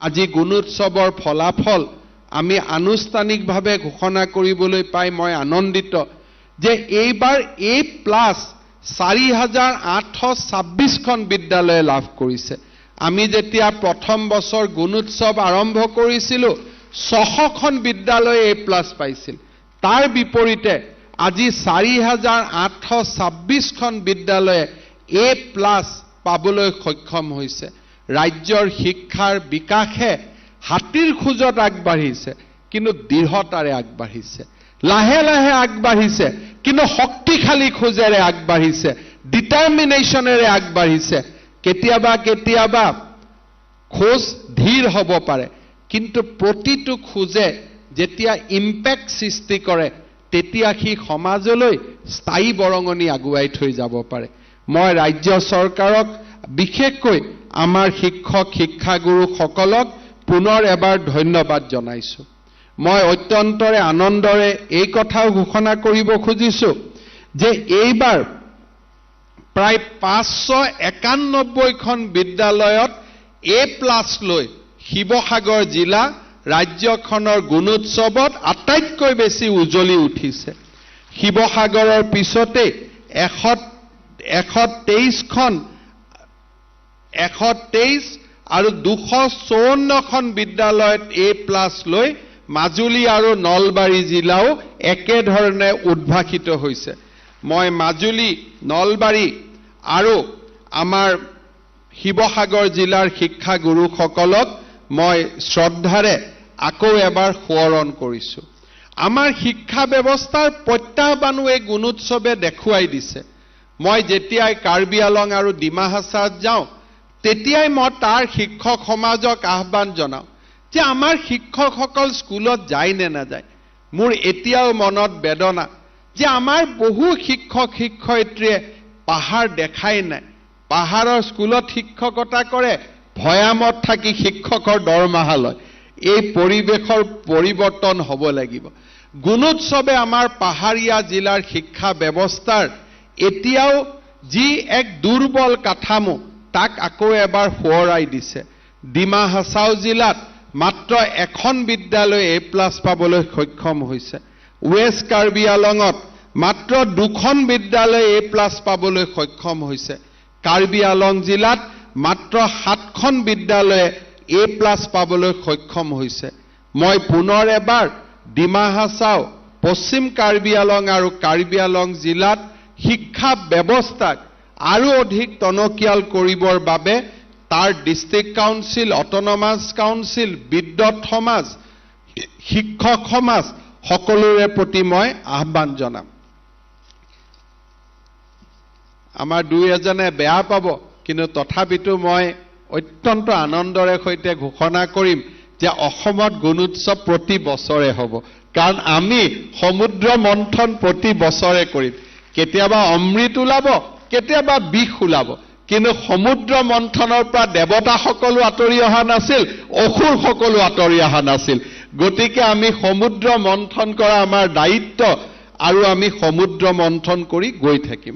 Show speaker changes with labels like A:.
A: আজি গুণোৎসৱৰ ফলাফল আমি আনুষ্ঠানিকভাৱে ঘোষণা কৰিবলৈ পাই মই আনন্দিত যে এইবাৰ A+ 4,826খন বিদ্যালয়ে লাভ কৰিছে। আমি যেতিয়া প্ৰথম বছৰ গুণোৎসৱ আৰম্ভ কৰিছিলোঁ 600খন বিদ্যালয়ে A+ পাইছিল। তাৰ বিপৰীতে আজি 4,826খন বিদ্যালয়ে A+ পাবলৈ সক্ষম হৈছে। ৰাজ্যৰ শিক্ষাৰ বিকাশে হাতীৰ খোজত আগবাঢ়িছে কিন্তু দৃঢ়তাৰে আগবাঢ়িছে, লাহে লাহে আগবাঢ়িছে কিন্তু শক্তিশালী খোজেৰে আগবাঢ়িছে, ডিটাৰমিনেশ্যনেৰে আগবাঢ়িছে। কেতিয়াবা কেতিয়াবা খোজ ধীৰ হ'ব পাৰে কিন্তু প্ৰতিটো খোজে যেতিয়া ইম্পেক্ট সৃষ্টি কৰে তেতিয়া সি সমাজলৈ স্থায়ী বৰঙণি আগুৱাই থৈ যাব পাৰে। মই ৰাজ্য চৰকাৰক বিশেষকৈ আমাৰ শিক্ষক শিক্ষাগুৰুসকলক পুনৰ এবাৰ ধন্যবাদ জনাইছোঁ। মই অত্যন্তৰে আনন্দৰে এই কথাও ঘোষণা কৰিব খুজিছোঁ যে এইবাৰ প্ৰায় 591খন বিদ্যালয়ত A+ লৈ শিৱসাগৰ জিলা ৰাজ্যখনৰ গুণোৎসৱত আটাইতকৈ বেছি উজ্বলি উঠিছে। শিৱসাগৰৰ পিছতে 123 আৰু 254খন বিদ্যালয়ত A+ লৈ মাজুলী আৰু নলবাৰী জিলাও একেধৰণে উদ্ভাসিত হৈছে। মই মাজুলী, নলবাৰী আৰু আমাৰ শিৱসাগৰ জিলাৰ শিক্ষাগুৰুসকলক মই শ্ৰদ্ধাৰে আকৌ এবাৰ সোঁৱৰণ কৰিছোঁ। আমাৰ শিক্ষা ব্যৱস্থাৰ প্ৰত্যাহ্বানো এই গুণোৎসৱে দেখুৱাই দিছে। মই যেতিয়াই কাৰ্বি আলং আৰু ডিমা হাছাওত যাওঁ তেতিয়াই মই তাৰ শিক্ষক সমাজক আহ্বান জনাওঁ যে আমাৰ শিক্ষকসকল স্কুলত যায় নে নাযায়। মোৰ এতিয়াও মনত বেদনা যে আমাৰ বহু শিক্ষক শিক্ষয়িত্ৰীয়ে পাহাৰ দেখাই নাই, পাহাৰৰ স্কুলত শিক্ষকতা কৰে, ভৈয়ামত থাকি শিক্ষকৰ দৰমহা লয়। এই পৰিৱেশৰ পৰিৱৰ্তন হ'ব লাগিব। গুণোৎসৱে আমাৰ পাহাৰীয়া জিলাৰ শিক্ষা ব্যৱস্থাৰ এতিয়াও যি এক দুৰ্বল কাঠামো তাক আকৌ এবাৰ সোঁৱৰাই দিছে। ডিমা হাছাও জিলাত মাত্ৰ এখন বিদ্যালয় A+ পাবলৈ সক্ষম হৈছে। ৱেষ্ট কাৰ্বি আলঙত মাত্ৰ 2খন বিদ্যালয় A+ পাবলৈ সক্ষম হৈছে। কাৰ্বি আলং জিলাত মাত্ৰ 7খন বিদ্যালয়ে A+ পাবলৈ সক্ষম হৈছে। মই পুনৰ এবাৰ ডিমা হাছাও, পশ্চিম কাৰ্বি আলং আৰু কাৰ্বি আলং জিলাত শিক্ষা ব্যৱস্থাক আৰু অধিক টনকিয়াল কৰিবৰ বাবে তাৰ ডিষ্ট্ৰিক্ট কাউন্সিল, অট'নমাছ কাউন্সিল, বিদ্যুৎ সমাজ, শিক্ষক সমাজ সকলোৰে প্ৰতি মই আহ্বান জনাম। আমাৰ দুই এজনে বেয়া পাব কিন্তু তথাপিতো মই অত্যন্ত আনন্দৰে সৈতে ঘোষণা কৰিম যে অসমত গুণোৎসৱ প্ৰতি বছৰে হ'ব, কাৰণ আমি সমুদ্ৰ মন্থন প্ৰতি বছৰে কৰিম। কেতিয়াবা অমৃত ওলাব, কেতিয়াবা বিষ ওলাব, কিন্তু সমুদ্ৰ মন্থনৰ পৰা দেৱতাসকলো আঁতৰি অহা নাছিল, অসুৰ সকলো আঁতৰি অহা নাছিল। গতিকে আমি সমুদ্ৰ মন্থন কৰা আমাৰ দায়িত্ব আৰু আমি সমুদ্ৰ মন্থন কৰি গৈ থাকিম।